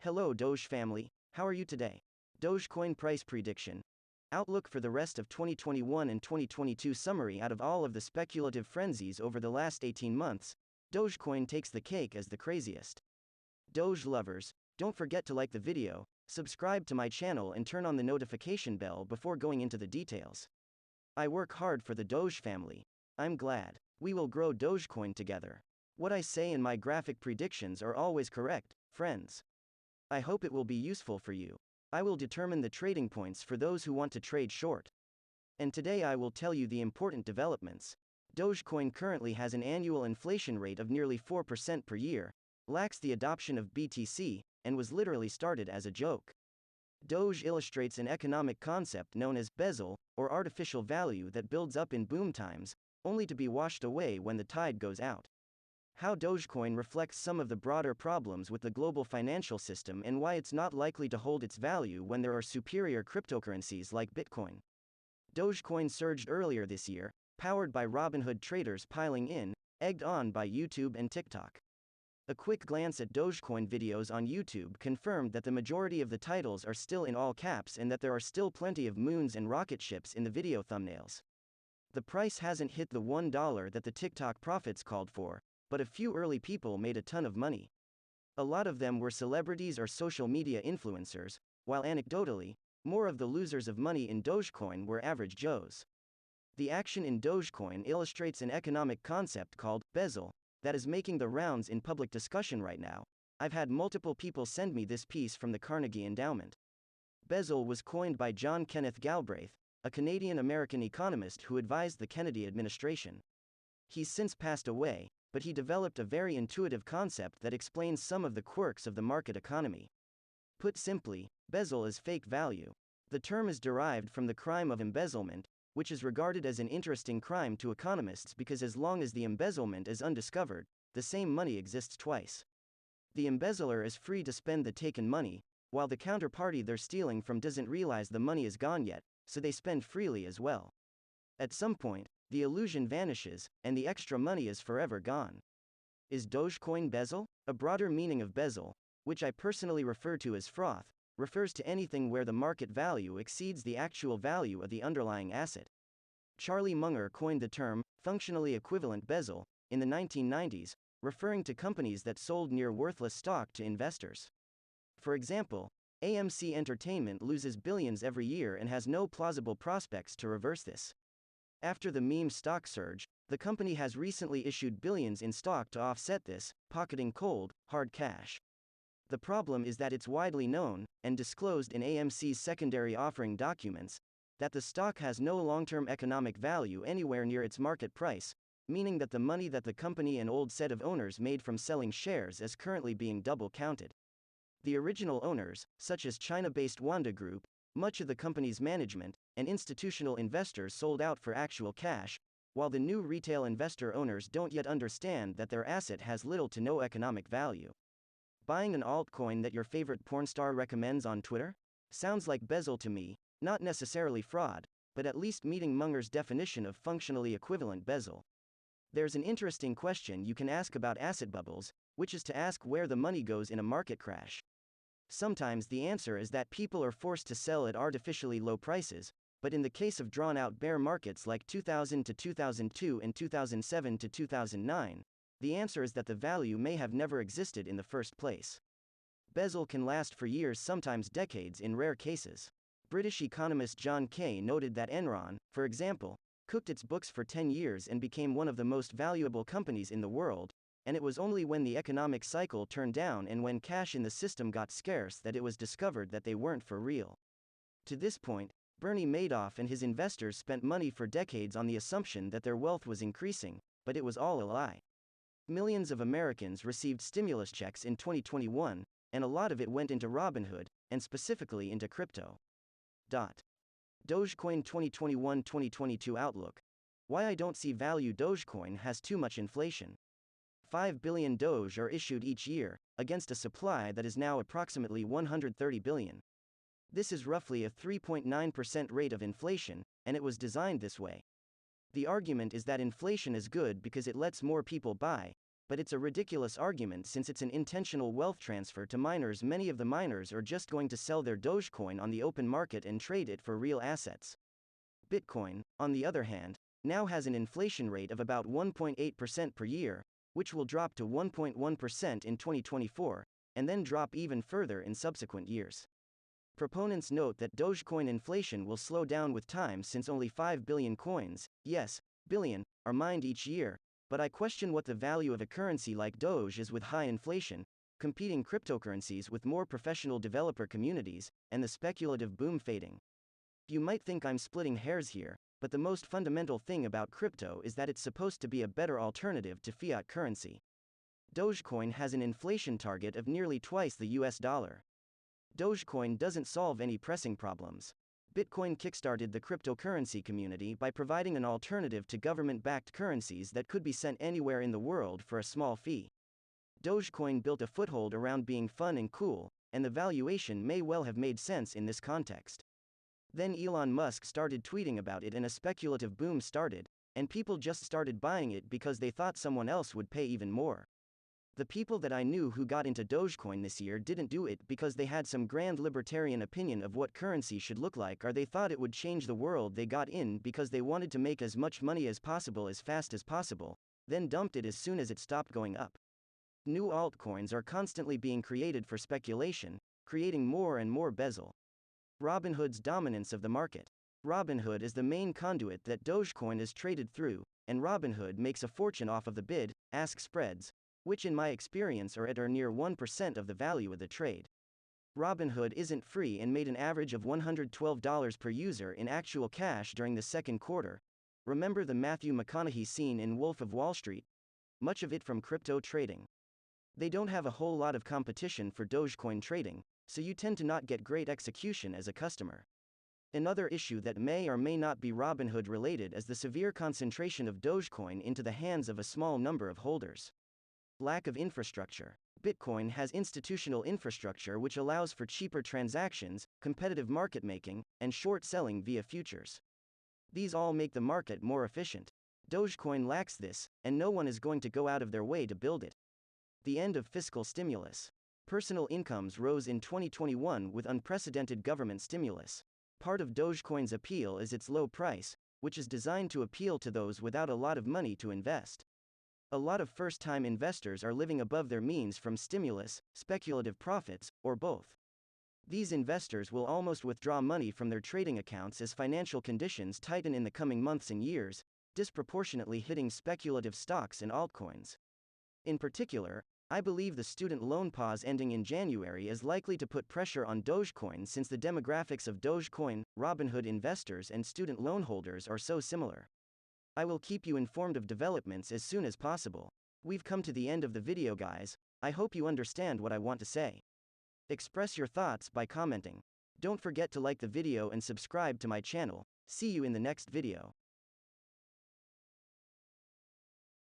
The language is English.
Hello Doge family, how are you today? Dogecoin price prediction. Outlook for the rest of 2021 and 2022 summary. Out of all of the speculative frenzies over the last 18 months, Dogecoin takes the cake as the craziest. Doge lovers, don't forget to like the video, subscribe to my channel and turn on the notification bell before going into the details. I work hard for the Doge family. I'm glad. We will grow Dogecoin together. What I say in my graphic predictions are always correct, friends. I hope it will be useful for you. I will determine the trading points for those who want to trade short. And today I will tell you the important developments. Dogecoin currently has an annual inflation rate of nearly 4% per year, lacks the adoption of BTC, and was literally started as a joke. Doge illustrates an economic concept known as bezel, or artificial value that builds up in boom times, only to be washed away when the tide goes out. How Dogecoin reflects some of the broader problems with the global financial system and why it's not likely to hold its value when there are superior cryptocurrencies like Bitcoin. Dogecoin surged earlier this year, powered by Robinhood traders piling in, egged on by YouTube and TikTok. A quick glance at Dogecoin videos on YouTube confirmed that the majority of the titles are still in all caps and that there are still plenty of moons and rocket ships in the video thumbnails. The price hasn't hit the $1 that the TikTok profits called for, but a few early people made a ton of money. A lot of them were celebrities or social media influencers, while anecdotally, more of the losers of money in Dogecoin were average Joes. The action in Dogecoin illustrates an economic concept called bezel that is making the rounds in public discussion right now. I've had multiple people send me this piece from the Carnegie Endowment. Bezel was coined by John Kenneth Galbraith, a Canadian-American economist who advised the Kennedy administration. He's since passed away, but he developed a very intuitive concept that explains some of the quirks of the market economy. Put simply, bezel is fake value. The term is derived from the crime of embezzlement, which is regarded as an interesting crime to economists because as long as the embezzlement is undiscovered, the same money exists twice. The embezzler is free to spend the taken money, while the counterparty they're stealing from doesn't realize the money is gone yet, so they spend freely as well. At some point, the illusion vanishes, and the extra money is forever gone. Is Dogecoin bezel? A broader meaning of bezel, which I personally refer to as froth, refers to anything where the market value exceeds the actual value of the underlying asset. Charlie Munger coined the term, functionally equivalent bezel, in the 1990s, referring to companies that sold near worthless stock to investors. For example, AMC Entertainment loses billions every year and has no plausible prospects to reverse this. After the meme stock surge, the company has recently issued billions in stock to offset this, pocketing cold, hard cash. The problem is that it's widely known, and disclosed in AMC's secondary offering documents, that the stock has no long-term economic value anywhere near its market price, meaning that the money that the company and old set of owners made from selling shares is currently being double counted. The original owners, such as China-based Wanda Group, much of the company's management, and institutional investors sold out for actual cash, while the new retail investor owners don't yet understand that their asset has little to no economic value. Buying an altcoin that your favorite porn star recommends on Twitter? Sounds like bezel to me, not necessarily fraud, but at least meeting Munger's definition of functionally equivalent bezel. There's an interesting question you can ask about asset bubbles, which is to ask where the money goes in a market crash. Sometimes the answer is that people are forced to sell at artificially low prices, but in the case of drawn-out bear markets like 2000 to 2002 and 2007 to 2009, the answer is that the value may have never existed in the first place. Bezel can last for years, sometimes decades in rare cases. British economist John Kay noted that Enron, for example, cooked its books for 10 years and became one of the most valuable companies in the world, and it was only when the economic cycle turned down and when cash in the system got scarce that it was discovered that they weren't for real. To this point, Bernie Madoff and his investors spent money for decades on the assumption that their wealth was increasing, but it was all a lie. Millions of Americans received stimulus checks in 2021, and a lot of it went into Robinhood, and specifically into crypto. Dogecoin 2021-2022 Outlook. Why I don't see value. Dogecoin has too much inflation. 5 billion Doge are issued each year, against a supply that is now approximately 130 billion. This is roughly a 3.9% rate of inflation, and it was designed this way. The argument is that inflation is good because it lets more people buy, but it's a ridiculous argument since it's an intentional wealth transfer to miners. Many of the miners are just going to sell their Dogecoin on the open market and trade it for real assets. Bitcoin, on the other hand, now has an inflation rate of about 1.8% per year, which will drop to 1.1% in 2024, and then drop even further in subsequent years. Proponents note that Dogecoin inflation will slow down with time since only 5 billion coins, yes, billion, are mined each year, but I question what the value of a currency like Doge is with high inflation, competing cryptocurrencies with more professional developer communities, and the speculative boom fading. You might think I'm splitting hairs here, but the most fundamental thing about crypto is that it's supposed to be a better alternative to fiat currency. Dogecoin has an inflation target of nearly twice the US dollar. Dogecoin doesn't solve any pressing problems. Bitcoin kickstarted the cryptocurrency community by providing an alternative to government-backed currencies that could be sent anywhere in the world for a small fee. Dogecoin built a foothold around being fun and cool, and the valuation may well have made sense in this context. Then Elon Musk started tweeting about it and a speculative boom started, and people just started buying it because they thought someone else would pay even more. The people that I knew who got into Dogecoin this year didn't do it because they had some grand libertarian opinion of what currency should look like, or they thought it would change the world. They got in because they wanted to make as much money as possible as fast as possible, then dumped it as soon as it stopped going up. New altcoins are constantly being created for speculation, creating more and more bezel. Robinhood's dominance of the market. Robinhood is the main conduit that Dogecoin is traded through, and Robinhood makes a fortune off of the bid-ask spreads, which in my experience are at or near 1% of the value of the trade. Robinhood isn't free and made an average of $112 per user in actual cash during the second quarter. Remember the Matthew McConaughey scene in Wolf of Wall Street? Much of it from crypto trading. They don't have a whole lot of competition for Dogecoin trading, so you tend to not get great execution as a customer. Another issue that may or may not be Robinhood related is the severe concentration of Dogecoin into the hands of a small number of holders. Lack of infrastructure. Bitcoin has institutional infrastructure which allows for cheaper transactions, competitive market making, and short selling via futures. These all make the market more efficient. Dogecoin lacks this, and no one is going to go out of their way to build it. The end of fiscal stimulus. Personal incomes rose in 2021 with unprecedented government stimulus. Part of Dogecoin's appeal is its low price, which is designed to appeal to those without a lot of money to invest. A lot of first-time investors are living above their means from stimulus, speculative profits, or both. These investors will almost withdraw money from their trading accounts as financial conditions tighten in the coming months and years, disproportionately hitting speculative stocks and altcoins. In particular, I believe the student loan pause ending in January is likely to put pressure on Dogecoin since the demographics of Dogecoin, Robinhood investors and student loan holders are so similar. I will keep you informed of developments as soon as possible. We've come to the end of the video, guys. I hope you understand what I want to say. Express your thoughts by commenting. Don't forget to like the video and subscribe to my channel. See you in the next video.